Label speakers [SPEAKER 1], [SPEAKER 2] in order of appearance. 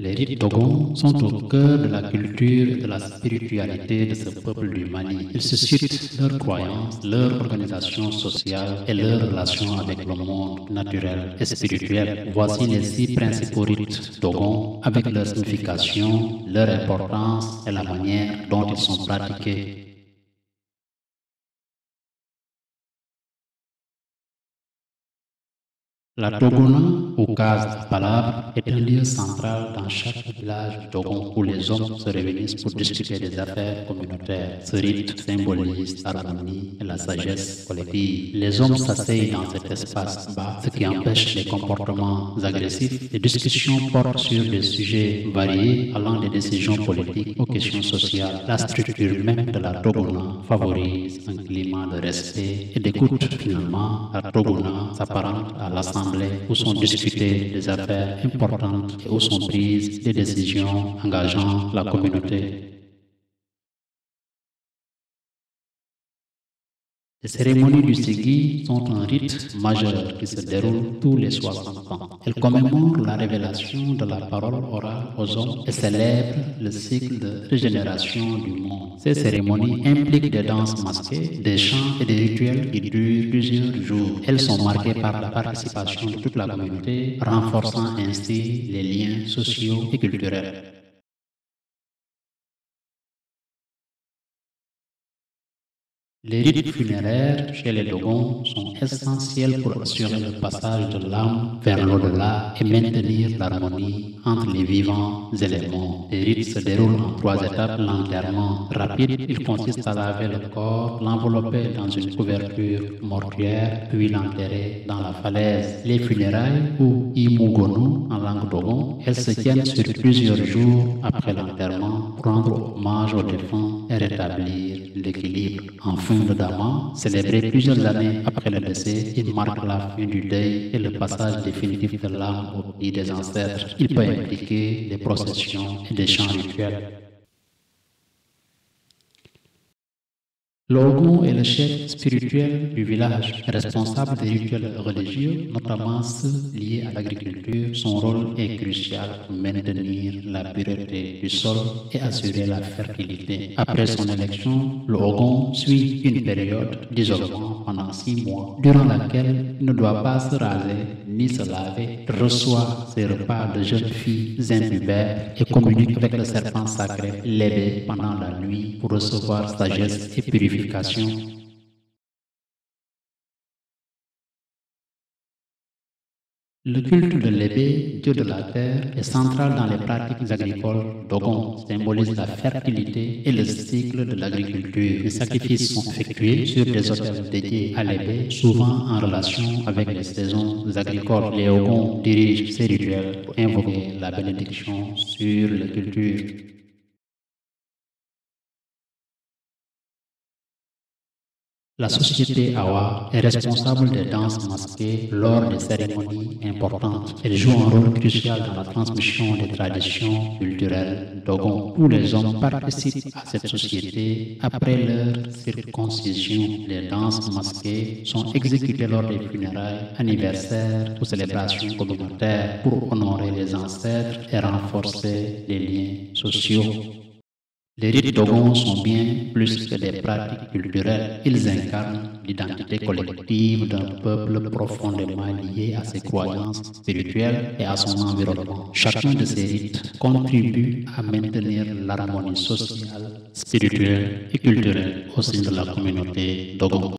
[SPEAKER 1] Les rites Dogon sont au cœur de la culture et de la spiritualité de ce peuple du Mali. Ils suscitent leurs croyances, leur organisation sociale et leurs relations avec le monde naturel et spirituel. Voici les 6 principaux rites Dogon avec leur signification, leur importance et la manière dont ils sont pratiqués. La Togona, ou case à palabre, est un lieu central dans chaque village Dogon où les hommes se réunissent pour discuter des affaires communautaires. Ce rite symbolise l'harmonie et la sagesse collective. Les hommes s'asseyent dans cet espace bas, ce qui empêche les comportements agressifs. Les discussions portent sur des sujets variés allant des décisions politiques aux questions sociales. La structure même de la Togona favorise un climat de respect et d'écoute. Finalement, la Togona s'apparente à l'assemblée où sont discutées des affaires importantes et où sont prises des décisions engageant la communauté. Les cérémonies du Ségui sont un rite majeur qui se déroule tous les 60 ans. Elles commémorent la révélation de la parole orale aux hommes et célèbrent le cycle de régénération du monde. Ces cérémonies impliquent des danses masquées, des chants et des rituels qui durent plusieurs jours. Elles sont marquées par la participation de toute la communauté, renforçant ainsi les liens sociaux et culturels. Les rites funéraires chez les Dogons sont essentiels pour assurer le passage de l'âme vers l'au-delà et maintenir l'harmonie entre les vivants et les morts. Les rites se déroulent en 3 étapes. L'enterrement rapide, il consiste à laver le corps, l'envelopper dans une couverture mortuaire, puis l'enterrer dans la falaise. Les funérailles, ou Imugonu en langue Dogon, elles se tiennent sur plusieurs jours après l'enterrement pour rendre hommage aux défunts et rétablir l'équilibre. Enfin, le Dama, célébré plusieurs années après le décès, il marque la fin du deuil et le passage définitif de l'âme au pays des ancêtres. Il peut impliquer des processions et des chants rituels. L'Ogon est le chef spirituel du village, responsable des rituels religieux, notamment ceux liés à l'agriculture. Son rôle est crucial pour maintenir la pureté du sol et assurer la fertilité. Après son élection, l'Ogon suit une période d'isolement pendant 6 mois, durant laquelle il ne doit pas se raser ni se laver, reçoit ses repas de jeunes filles impubères et communique avec le serpent sacré, l'Ébé, pendant la nuit pour recevoir sagesse et purification. Le culte de l'Ébé, dieu de la terre, est central dans les pratiques agricoles. Dogon symbolise la fertilité et le cycle de l'agriculture. Les sacrifices sont effectués sur des autels dédiés à l'Ébé, souvent en relation avec les saisons agricoles. Les Ogons dirigent ces rituels pour invoquer la bénédiction sur les cultures. La société Awa est responsable des danses masquées lors des cérémonies importantes. Elle joue un rôle crucial dans la transmission des traditions culturelles Dogon. Tous les hommes participent à cette société après leur circoncision. Les danses masquées sont exécutées lors des funérailles, anniversaires ou célébrations communautaires pour honorer les ancêtres et renforcer les liens sociaux. Les rites Dogon sont bien plus que des pratiques culturelles. Ils incarnent l'identité collective d'un peuple profondément lié à ses croyances spirituelles et à son environnement. Chacun de ces rites contribue à maintenir l'harmonie sociale, spirituelle et culturelle au sein de la communauté Dogon.